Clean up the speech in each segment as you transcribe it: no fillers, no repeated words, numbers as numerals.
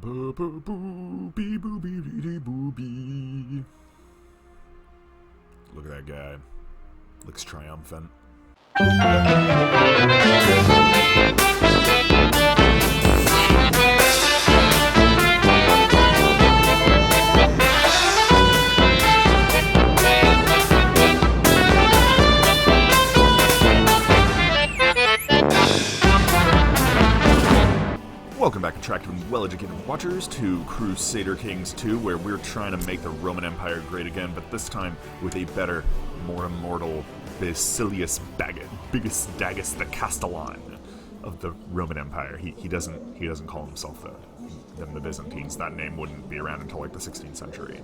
Boo boo boo bee boo bee dee boo bee. Look at that guy. Looks triumphant. Welcome back, attractive and well-educated watchers, to Crusader Kings 2, where we're trying to make the Roman Empire great again, but this time with a better, more immortal Biggus Daggus the Castellan of the Roman Empire. He doesn't call himself the Byzantines. That name wouldn't be around until like the 16th century.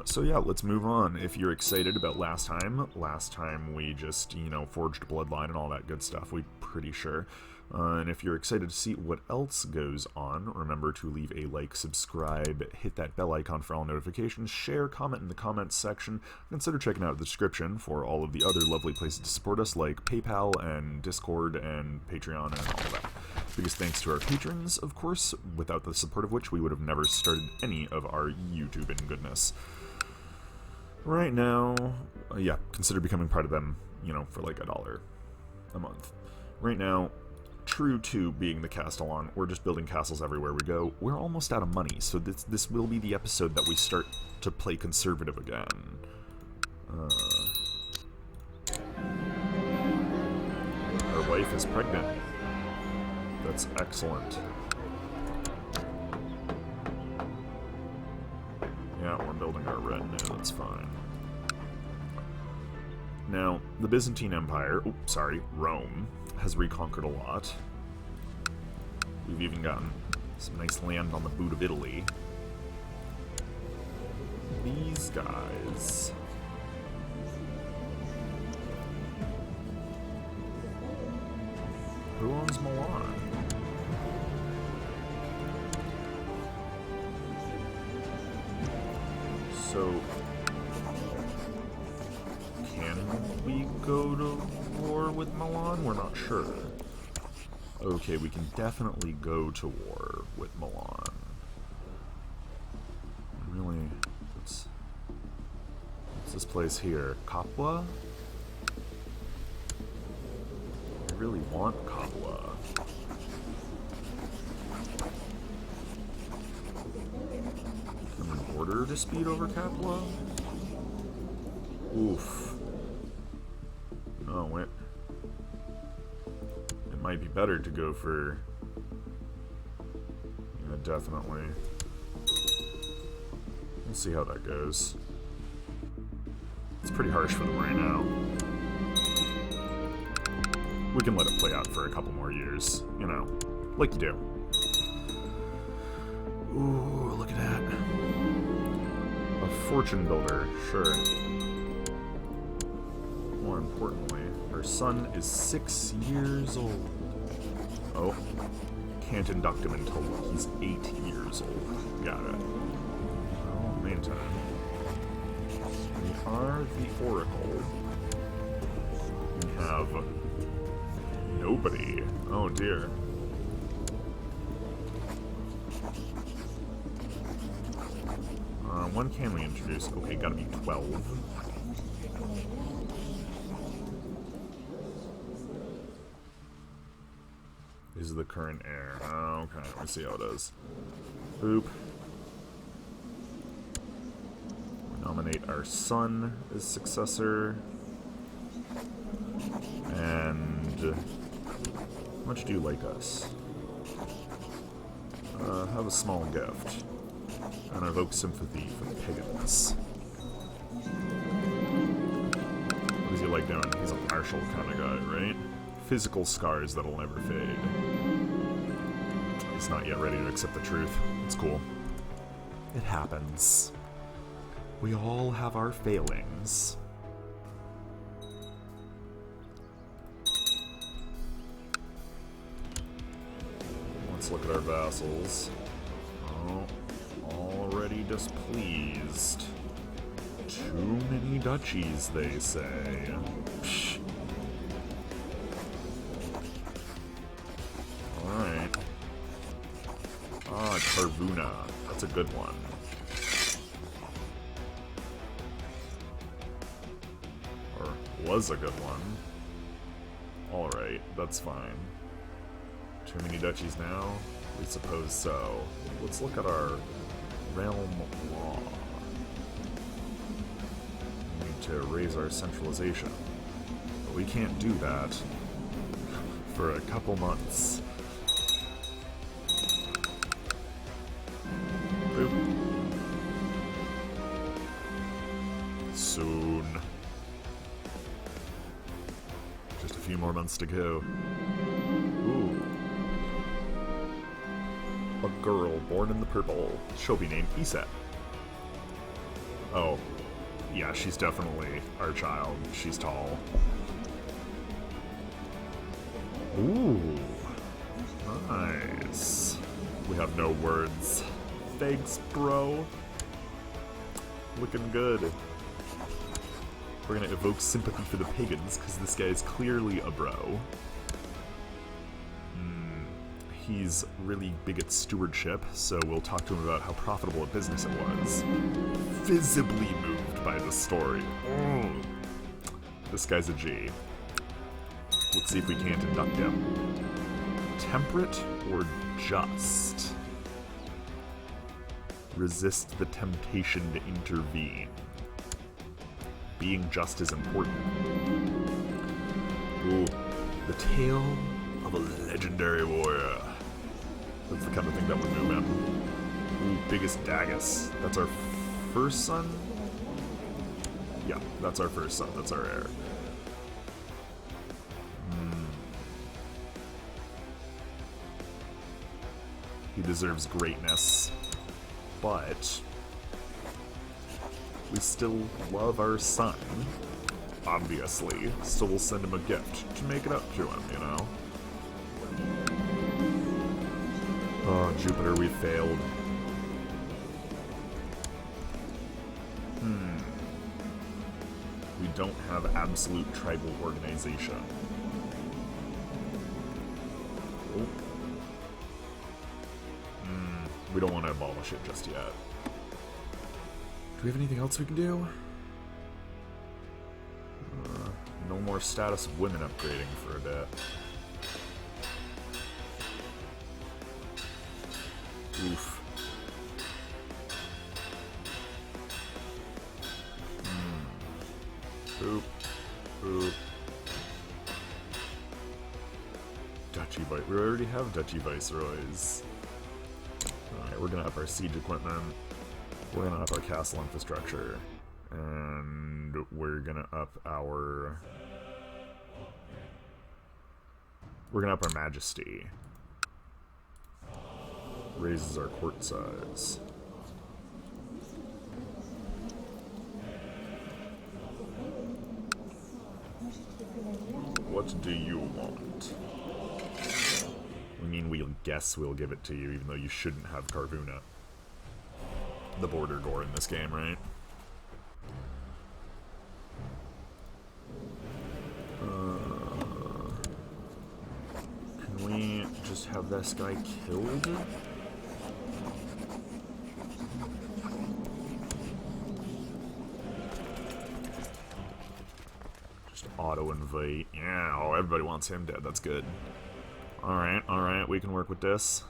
So yeah, let's move on. If you're excited about last time we just, forged bloodline and all that good stuff, we're pretty sure. And if you're excited to see what else goes on, remember to leave a like, subscribe, hit that bell icon for all notifications, share, comment in the comments section, consider checking out the description for all of the other lovely places to support us, like PayPal and Discord and Patreon and all of that. Biggest thanks to our patrons, of course, without the support of which we would have never started any of our YouTubing goodness. Right now, consider becoming part of them, for like $1 a month. Right now, true to being the Castellan, we're just building castles everywhere we go. We're almost out of money, so this will be the episode that we start to play conservative again. Our wife is pregnant. That's excellent. Yeah, we're building our retinue, that's fine. Now, the Byzantine Empire, Rome, has reconquered a lot. We've even gotten some nice land on the boot of Italy. These guys... Who owns Milan? So... Can we go to war with Milan? We're not sure. Okay, we can definitely go to war with Milan. Really, what's this place here? Capua? I really want Capua. Can we border dispute over Capua? Oof. Oh, wait. It might be better to go for... Yeah, definitely. We'll see how that goes. It's pretty harsh for them right now. We can let it play out for a couple more years, like you do. Ooh, look at that. A fortune builder, sure. More importantly, her son is 6 years old. Oh, can't induct him until he's 8 years old. Got it. Well, meantime, we are the Oracle. We have nobody. Oh dear. When can we introduce? Okay, gotta be 12. Is the current heir. Oh, okay, let's see how it is. Boop. Nominate our son as successor. And how much do you like us? Have a small gift. And evoke sympathy for the pagans. What does he like doing? He's a martial kind of guy, right? Physical scars that'll never fade. He's not yet ready to accept the truth. It's cool. It happens. We all have our failings. Let's look at our vassals. Oh, already displeased. Too many duchies, they say. Psh. Alright. Ah, Carvuna. That's a good one. Or was a good one. Alright, that's fine. Too many duchies now? We suppose so. Let's look at our realm law. We need to raise our centralization. But we can't do that for a couple months. Boop. Soon. Just a few more months to go. Ooh. A girl born in the purple. She'll be named Iset. Oh. Yeah, she's definitely our child. She's tall. Ooh. Nice. We have no words. Thanks, bro. Looking good. We're gonna evoke sympathy for the pagans, because this guy's clearly a bro. He's really big at stewardship, so we'll talk to him about how profitable a business it was. Visibly moved by the story. Oh. This guy's a G. Let's see if we can't induct him. Temperate or just? Resist the temptation to intervene. Being just is important. Ooh, the tale of a legendary warrior. That's the kind of thing that would move him. Ooh, Biggus Daggus. That's our first son? Yeah, that's our first son. That's our heir. He deserves greatness. But we still love our son, obviously, so we'll send him a gift to make it up to him, you know? Oh, Jupiter, we failed. We don't have absolute tribal organization. Oh. We don't want to abolish it just yet. Do we have anything else we can do? No more status of women upgrading for a bit. Oof. Boop. Boop. Duchy Vice. We already have Duchy Viceroys. Alright, we're gonna up our siege equipment. We're gonna up our castle infrastructure. And we're gonna up our... We're gonna up our majesty. Raises our court size. What do you want? I mean, we'll guess we'll give it to you, even though you shouldn't have Carvuna. The border gore in this game, right? Can we just have this guy killed? Just auto-invite. Yeah, oh, everybody wants him dead. That's good. Alright, we can work with this.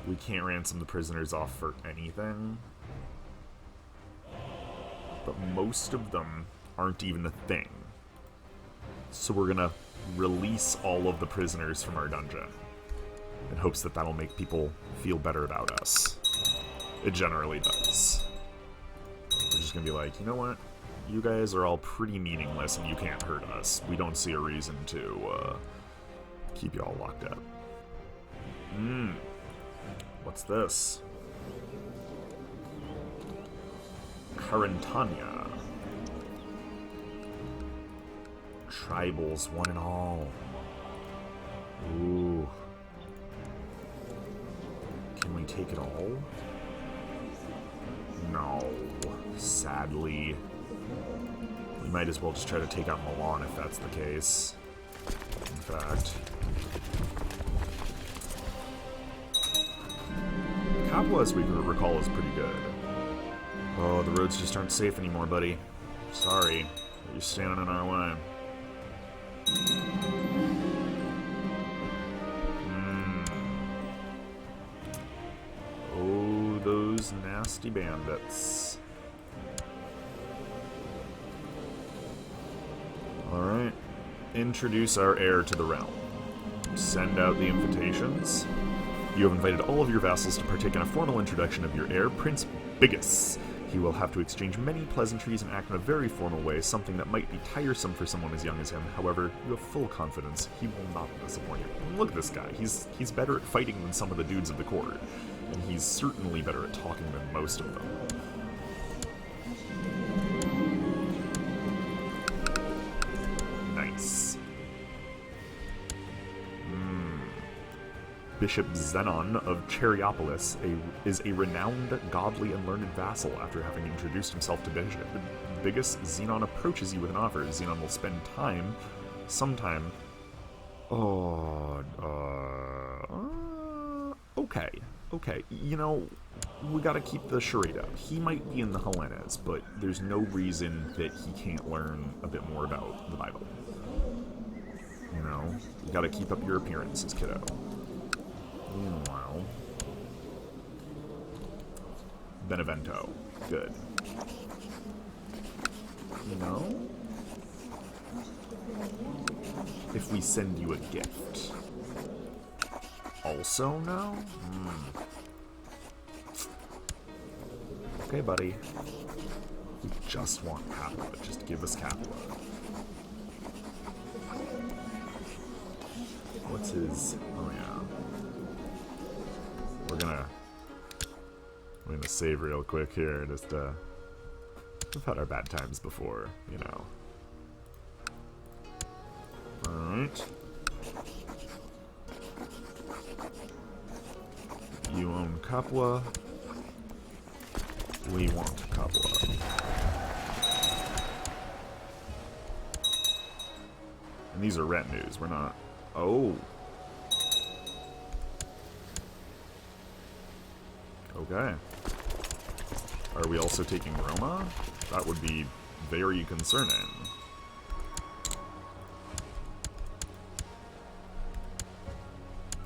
We can't ransom the prisoners off for anything. But most of them aren't even a thing. So we're gonna release all of the prisoners from our dungeon in hopes that that'll make people feel better about us. It generally does. We're just gonna be like, you know what? You guys are all pretty meaningless and you can't hurt us. We don't see a reason to keep you all locked up. What's this? Carantania. Tribals, one and all. Ooh. Can we take it all? No. Sadly. We might as well just try to take out Milan if that's the case. In fact... Capua, as we recall, is pretty good. Oh, the roads just aren't safe anymore, buddy. Sorry. You're standing in our way. Oh, those nasty bandits. Alright. Introduce our heir to the realm. Send out the invitations. You have invited all of your vassals to partake in a formal introduction of your heir, Prince Biggus. He will have to exchange many pleasantries and act in a very formal way, something that might be tiresome for someone as young as him. However, you have full confidence he will not disappoint you. Look at this guy. He's better at fighting than some of the dudes of the court. And he's certainly better at talking than most of them. Nice. Bishop Zenon of Cheriopolis is a renowned, godly, and learned vassal. After having introduced himself to Biggus, Zenon approaches you with an offer. Zenon will spend sometime... Okay. You know, we gotta keep the charade up. He might be in the Hellenes, but there's no reason that he can't learn a bit more about the Bible. You know, you gotta keep up your appearances, kiddo. Meanwhile, Benevento. Good. You know? If we send you a gift. Also no? Okay, buddy. We just want Capua. Just give us Capua. What's his... Oh, yeah. We're gonna save real quick here. Just, we've had our bad times before, you know. Alright. You own Capua. We want Capua. And these are retinues. We're not... Oh. Okay. Are we also taking Roma? That would be very concerning.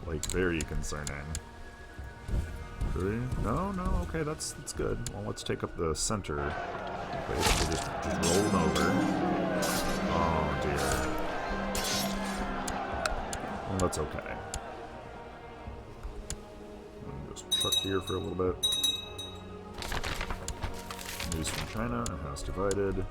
Like, very concerning. Really? No, okay, that's good. Well, let's take up the center. Okay, so we'll just roll it over. Oh, dear. Well, that's okay. Truck here for a little bit. News from China, a house divided.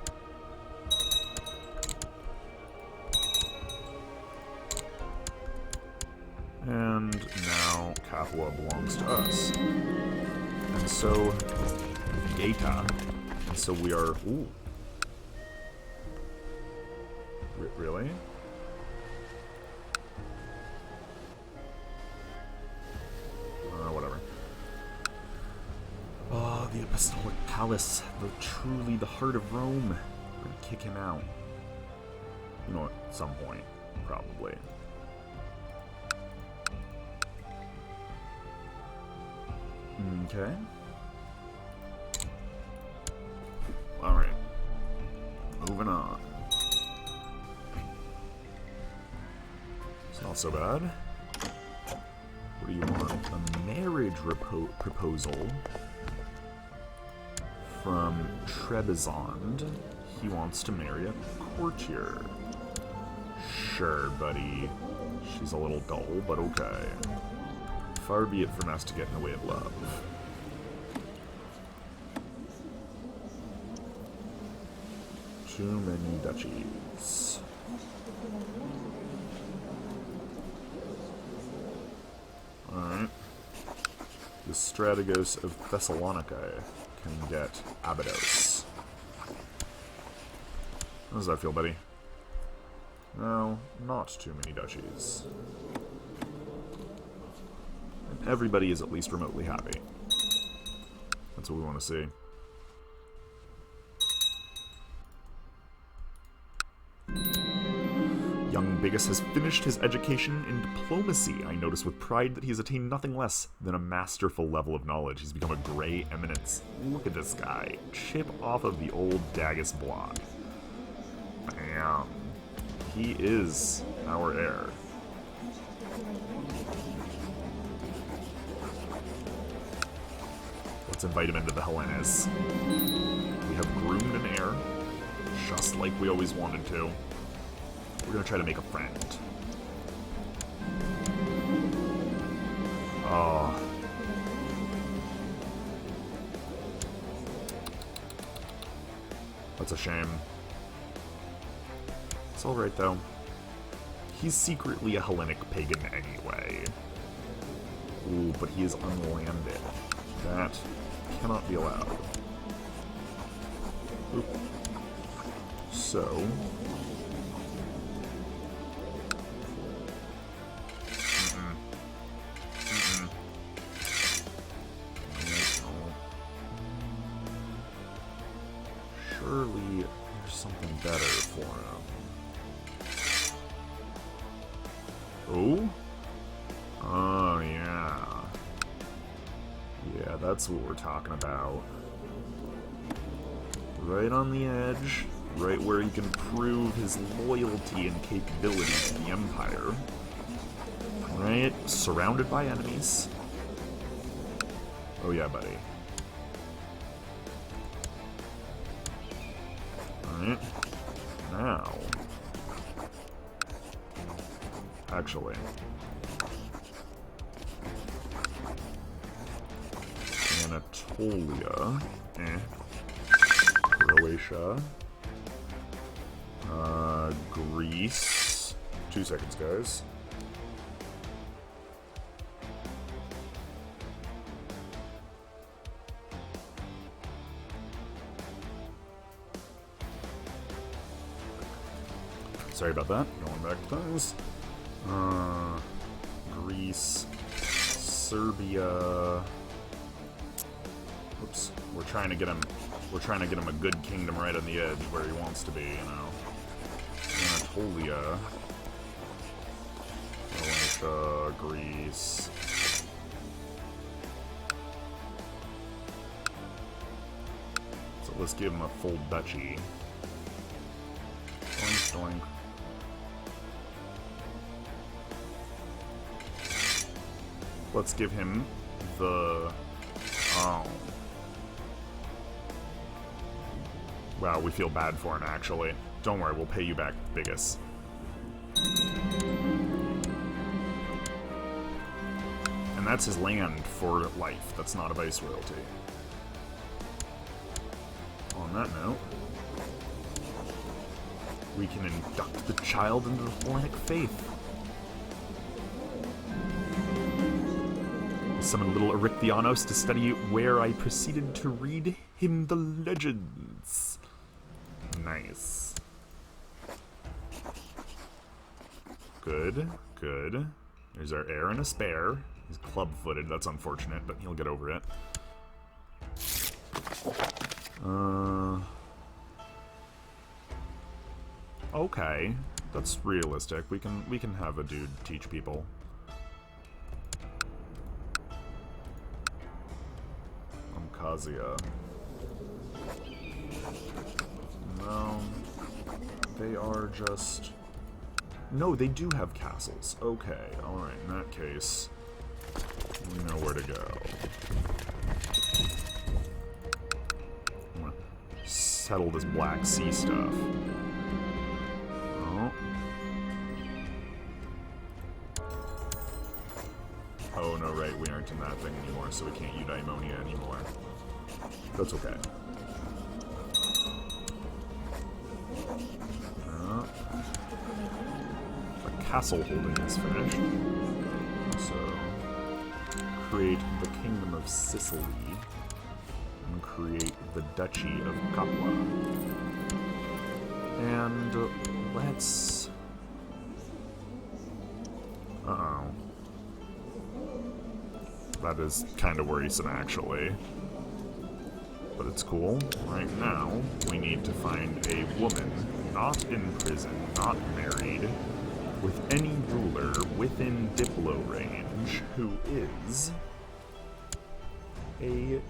And now Capua belongs to us. And so, Gaeta. And so we are... Ooh. Really? Whatever. Oh, the Apostolic Palace. Truly the heart of Rome. We're gonna kick him out. You know, at some point. Probably. Okay. Alright. Moving on. It's not so bad. What do you want? A marriage proposal from Trebizond. He wants to marry a courtier. Sure, buddy. She's a little dull, but okay. Far be it from us to get in the way of love. Too many duchies. Alright. The Strategos of Thessalonica can get Abydos. How does that feel, buddy? No, not too many duchies. And everybody is at least remotely happy. That's what we want to see. young Biggus has finished his education in diplomacy. I notice with pride that he has attained nothing less than a masterful level of knowledge. He's become a gray eminence. Look at this guy. Chip off of the old Daggus block. Bam. He is our heir. Let's invite him into the Hellenes. We have groomed an heir, just like we always wanted to. We're gonna try to make a friend. Oh. That's a shame. It's alright though. He's secretly a Hellenic pagan anyway. Ooh, but he is unlanded. That cannot be allowed. Oop. So... surely there's something better for him. Oh? Oh, yeah. Yeah, that's what we're talking about. Right on the edge, right where he can prove his loyalty and capability to the Empire. Right? Surrounded by enemies. Oh yeah, buddy. Alright. Now... actually... Anatolia... Croatia... Greece... 2 seconds, guys. Sorry about that. Going back to things. Greece, Serbia. Oops. We're trying to get him. We're trying to get him a good kingdom right on the edge where he wants to be. You know. Anatolia, Croatia, Greece. So let's give him a full duchy. Doink, doink. Let's give him the... oh. Wow, we feel bad for him, actually. Don't worry, we'll pay you back, Biggus. And that's his land for life. That's not a vice royalty. On that note, we can induct the child into the Hellenic faith. Summon little Ericthianos to study where I proceeded to read him the legends. Nice. Good, good. There's our heir and a spare. He's club-footed, that's unfortunate, but he'll get over it. Okay. That's realistic. We can have a dude teach people. Kazia. No. They are just... no, they do have castles. Okay, alright, in that case, we know where to go. I'm gonna settle this Black Sea stuff. Oh. Oh, no, right, we aren't in that thing anymore, so we can't eudaimonia anymore. That's okay. The castle holding is finished. So, create the Kingdom of Sicily, and create the Duchy of Capua. And let's... uh-oh. That is kind of worrisome, actually. But it's cool. Right now, we need to find a woman, not in prison, not married, with any ruler within Diplo range who is a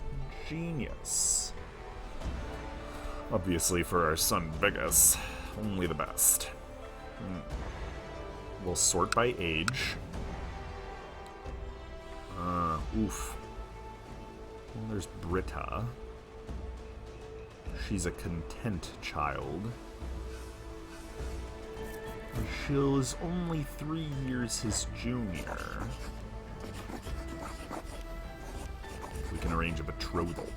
genius. Obviously, for our son Biggus, only the best. We'll sort by age. Oof. Well, there's Britta. She's a content child. Jill is only 3 years his junior. We can arrange a betrothal.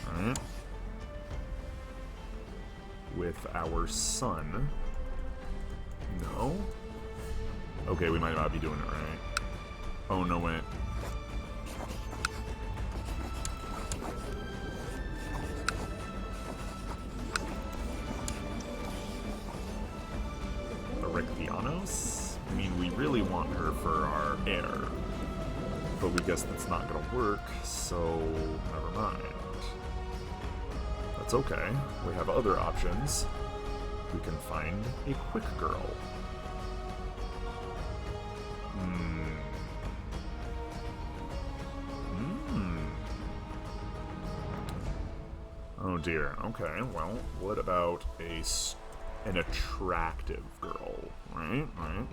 Alright. With our son. No? Okay, we might not be doing it right. Oh, no, wait. I mean, we really want her for our heir, but we guess that's not gonna work, so never mind. That's okay. We have other options. We can find a quick girl. Oh dear. Okay, well, what about an attractive girl, right?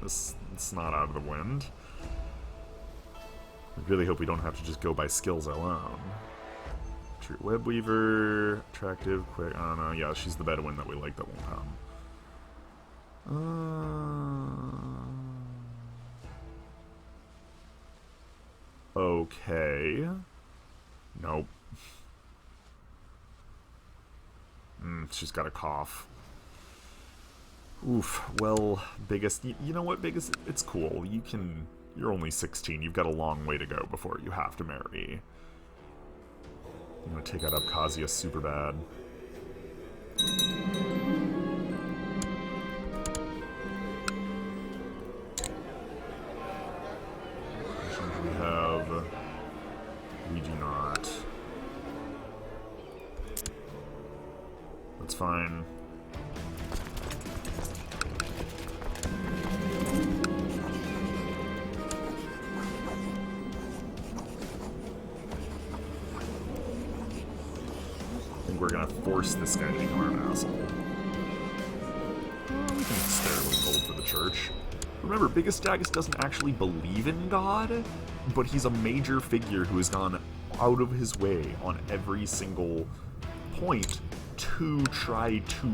It's not out of the wind. I really hope we don't have to just go by skills alone. True web weaver, attractive, quick. I don't know. Yeah, she's the Bedouin that we like that won't come. Okay. Nope. She's got a cough. Oof, well, Biggus, you know what, Biggus, it's cool. You're only 16, you've got a long way to go before you have to marry. I'm gonna take out Abkhazia super bad. We do not. That's fine. We're gonna force this guy to become our vassal. We can spare a little gold for the church. Remember, Biggus Daggus doesn't actually believe in God, but he's a major figure who has gone out of his way on every single point to try to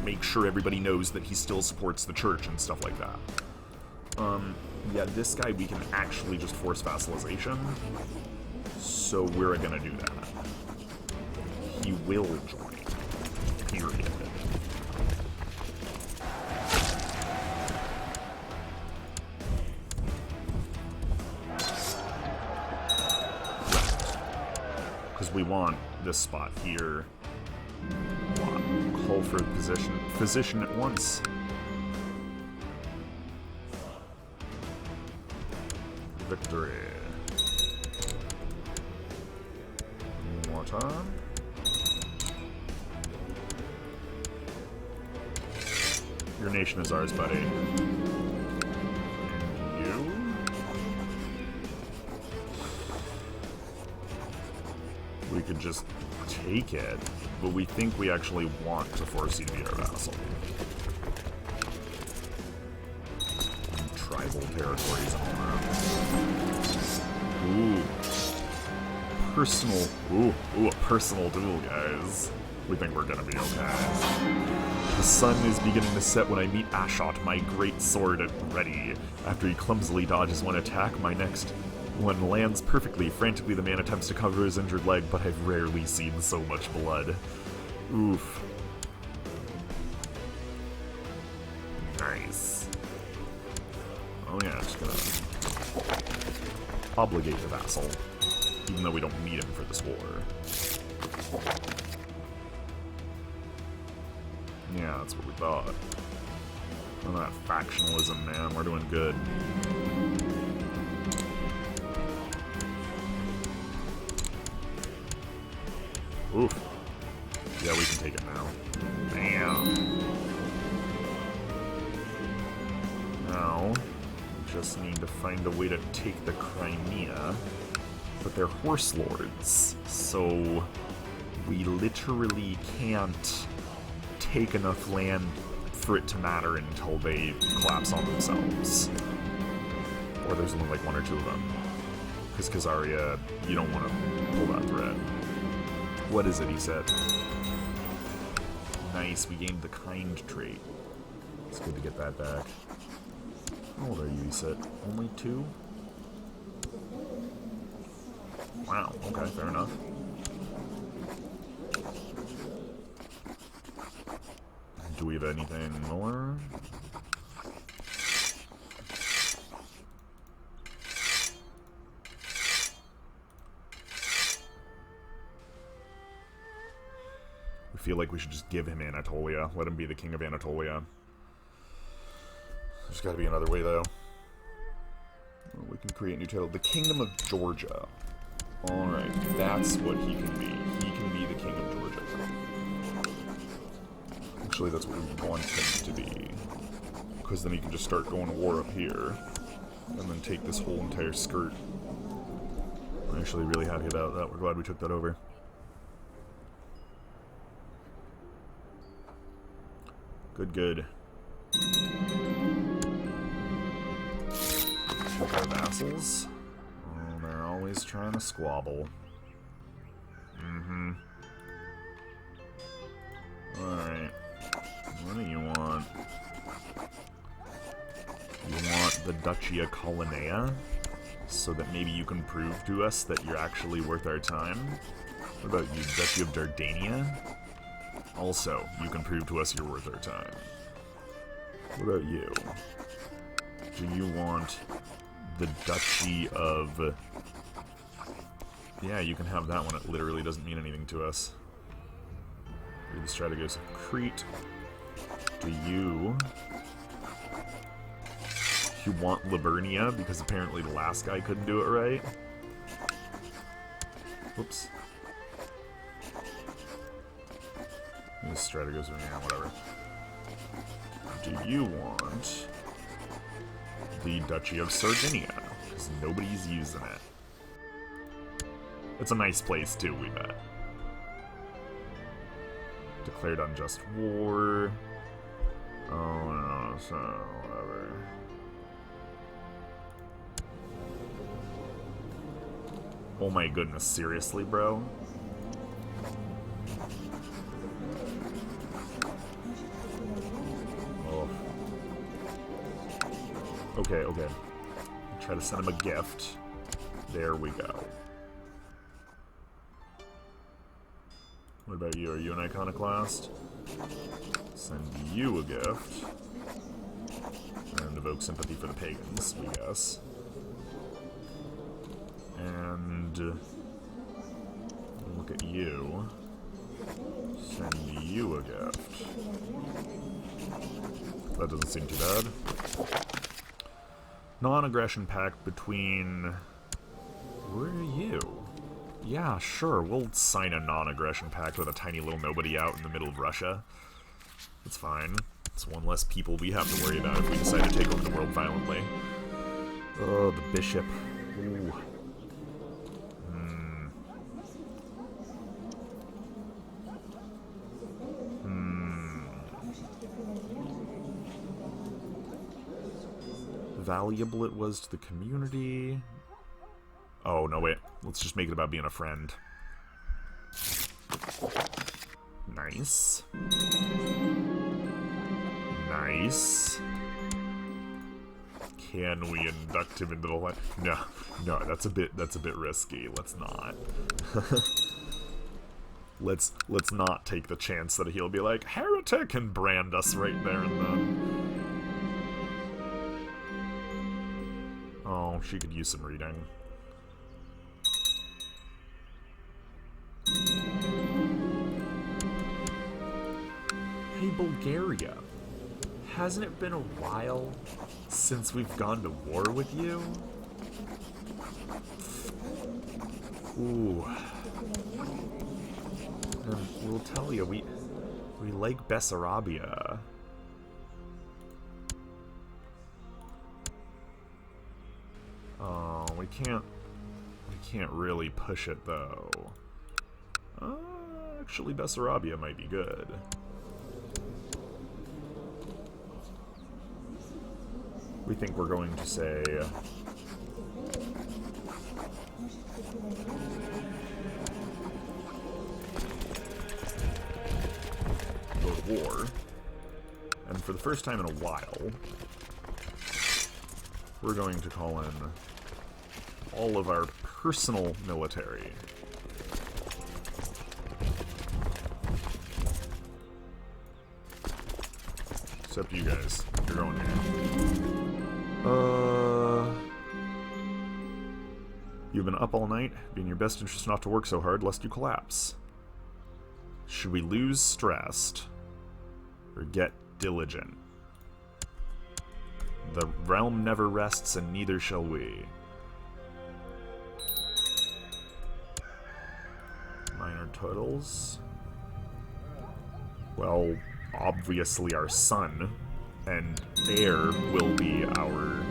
make sure everybody knows that he still supports the church and stuff like that. Yeah, this guy we can actually just force vassalization, so we're gonna do that. He will join. Period. Because we want this spot here. Call for position at once. Victory. More time. Your nation is ours, buddy. And you? We could just take it, but we think we actually want to force you to be our vassal. And tribal territories and all that. Ooh. Personal. Ooh, a personal duel, guys. We think we're gonna be okay. The sun is beginning to set when I meet Ashot, my great sword at ready. After he clumsily dodges one attack, my next one lands perfectly. Frantically, the man attempts to cover his injured leg, but I've rarely seen so much blood. Oof. Nice. Oh yeah, just gonna obligate the vassal, even though we don't need him for this war. Yeah, that's what we thought. None of that factionalism, man. We're doing good. Oof. Yeah, we can take it now. Bam. now we just need to find a way to take the Crimea. But they're horse lords, so we literally can't take enough land for it to matter until they collapse on themselves. Or there's only like one or two of them. Because Khazaria, you don't want to pull that thread. What is it, he said? Nice, we gained the kind trait. It's good to get that back. How old are you, he said? Only 2? Wow, okay, fair enough. Do we have anything more? I feel like we should just give him Anatolia. Let him be the king of Anatolia. There's gotta be another way, though. Well, we can create a new title. The Kingdom of Georgia. Alright, that's what he can be. He can be the king of Georgia. Actually, that's what we want him to be. Because then he can just start going to war up here. And then take this whole entire skirt. I'm actually really happy about that. We're glad we took that over. Good, good. Check our vassals. Oh, they're always trying to squabble. Mm-hmm. Alright. What do you want? You want the Duchy of Colonnea? So that maybe you can prove to us that you're actually worth our time? What about you, Duchy of Dardania? Also, you can prove to us you're worth our time. What about you? Do you want the Duchy of... Yeah, you can have that one. It literally doesn't mean anything to us. Do the Strategos of Crete. Do you... You want Liburnia, because apparently the last guy couldn't do it right? Whoops. The Strategos of... Yeah, whatever. Do you want the Duchy of Sardinia? Because nobody's using it. It's a nice place, too, we bet. Declared unjust war. Oh, no, so, whatever. Oh my goodness, seriously, bro? Oh. Okay, okay. Try to send him a gift. There we go. What about you? Are you an iconoclast? Send you a gift. And evoke sympathy for the pagans, we guess. And look at you. Send you a gift. That doesn't seem too bad. Non-aggression pact between... Where are you? Yeah, sure, we'll sign a non-aggression pact with a tiny little nobody out in the middle of Russia. It's fine. It's one less people we have to worry about if we decide to take over the world violently. Oh, the bishop. Ooh. Valuable it was to the community. Oh, no, wait. Let's just make it about being a friend. Nice. Nice. Can we induct him into the line? No, no, that's a bit risky. Let's not. Let's not take the chance that he'll be like, heretic, and brand us right there and then. Oh, she could use some reading. Hey, Bulgaria. Hasn't it been a while since we've gone to war with you? Ooh. And we'll tell you, we like Bessarabia. Oh, we can't really push it though. Actually, Bessarabia might be good. We think we're going to say go to war. And for the first time in a while, we're going to call in all of our personal military. Except you guys. You're going here. You've been up all night. Be in your best interest not to work so hard lest you collapse. Should we lose stressed or get diligent? The realm never rests, and neither shall we. Minor totals. Well, obviously our sun and air will be our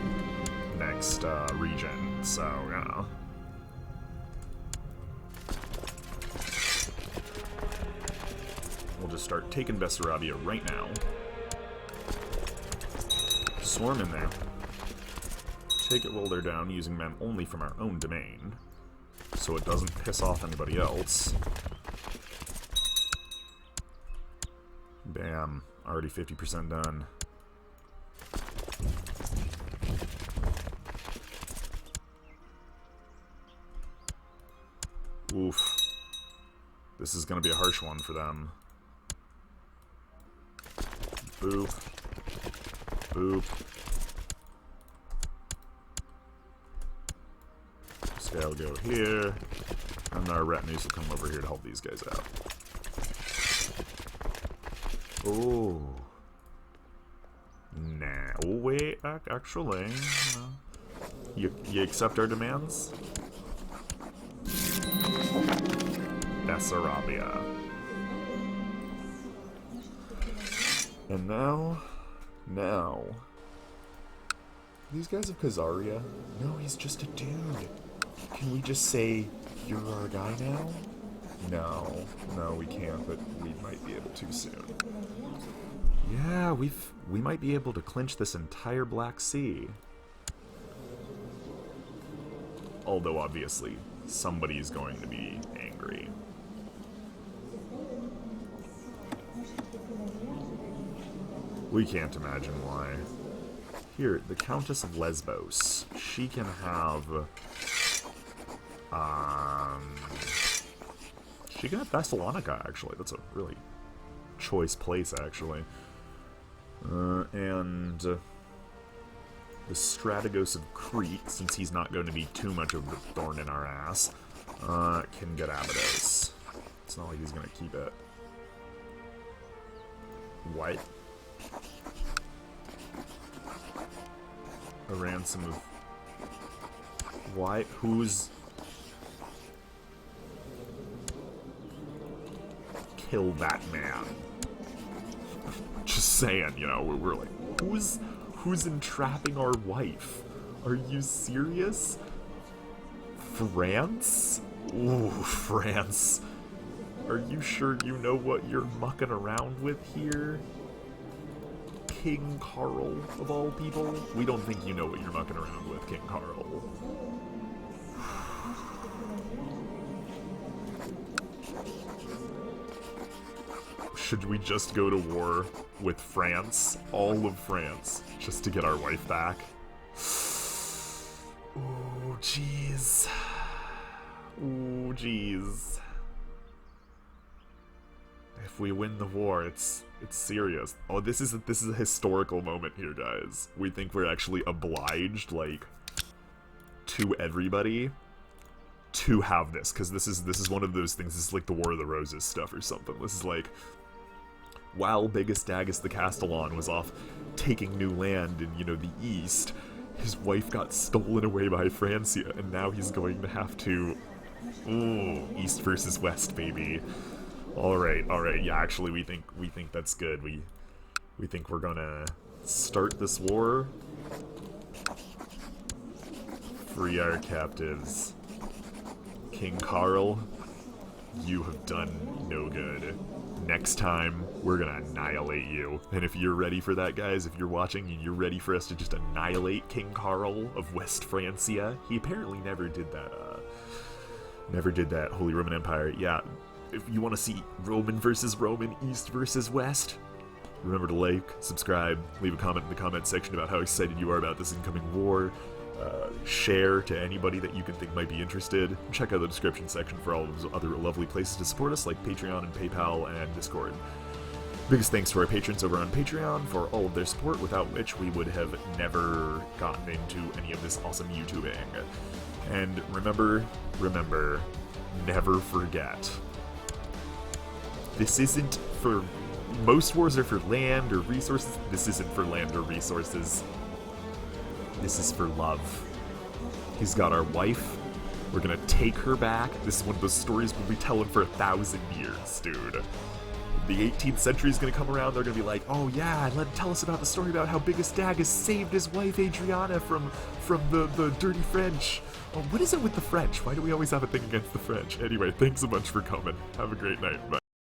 next region, so yeah. We'll just start taking Bessarabia right now. Swarm in there. Take it while they're down, using men only from our own domain, so it doesn't piss off anybody else. Bam. Already 50% done. Oof. This is gonna be a harsh one for them. Boop. Boop. So I'll go here, and our retinues will come over here to help these guys out. Oh. Nah. Oh, wait, actually. You accept our demands? Bessarabia. And now... These guys of Khazaria? No, he's just a dude. Can we just say, you're our guy now? No, we can't, but we might be able to soon. Yeah, we might be able to clinch this entire Black Sea. Although, obviously, somebody's going to be angry. We can't imagine why. Here, the Countess of Lesbos. She can have... She can have Thessalonica, actually. That's a really choice place, actually. And... the Strategos of Crete, since he's not going to be too much of a thorn in our ass, can get Abydos. It's not like he's going to keep it. What? A ransom of... Why? Who's... Kill that man. Just saying, you know, we're like, who's entrapping our wife? Are you serious? France? Ooh, France. Are you sure you know what you're mucking around with here? King Carl, of all people? We don't think you know what you're mucking around with, King Carl. Should we just go to war with France? All of France, just to get our wife back? Oh, jeez. Oh, jeez. If we win the war, it's serious. Oh, this is a historical moment here, guys. We think we're actually obliged, like, to everybody to have this, because this is one of those things. This is like the War of the Roses stuff or something. This is like, while Biggus Daggus the Castellan was off taking new land in, you know, the east, his wife got stolen away by Francia, and now he's going to have to... Ooh, east versus west, baby. Alright, yeah, actually, we think that's good. We think we're gonna start this war Free our captives. King Carl, you have done no good. Next time, we're gonna annihilate you. And if you're ready for that, guys, if you're watching and you're ready for us to just annihilate King Carl of West Francia, he apparently never did that Holy Roman Empire. Yeah, if you want to see Roman versus Roman, East versus West, remember to like, subscribe, leave a comment in the comment section about how excited you are about this incoming war. Share to anybody that you can think might be interested. Check out the description section for all of those other lovely places to support us, like Patreon and PayPal and Discord. Biggest thanks to our patrons over on Patreon for all of their support, without which we would have never gotten into any of this awesome YouTubing. And remember, never forget. This isn't for... Most wars are for land or resources. This isn't for land or resources. This is for love. He's got our wife. We're gonna take her back. This is one of those stories we'll be telling for 1,000 years, dude. The 18th century is gonna come around, they're gonna be like, oh yeah, tell us about the story about how Biggus Daggus saved his wife Adriana from the dirty French. Oh, what is it with the French? Why do we always have a thing against the French? Anyway, thanks so much for coming. Have a great night. Bye.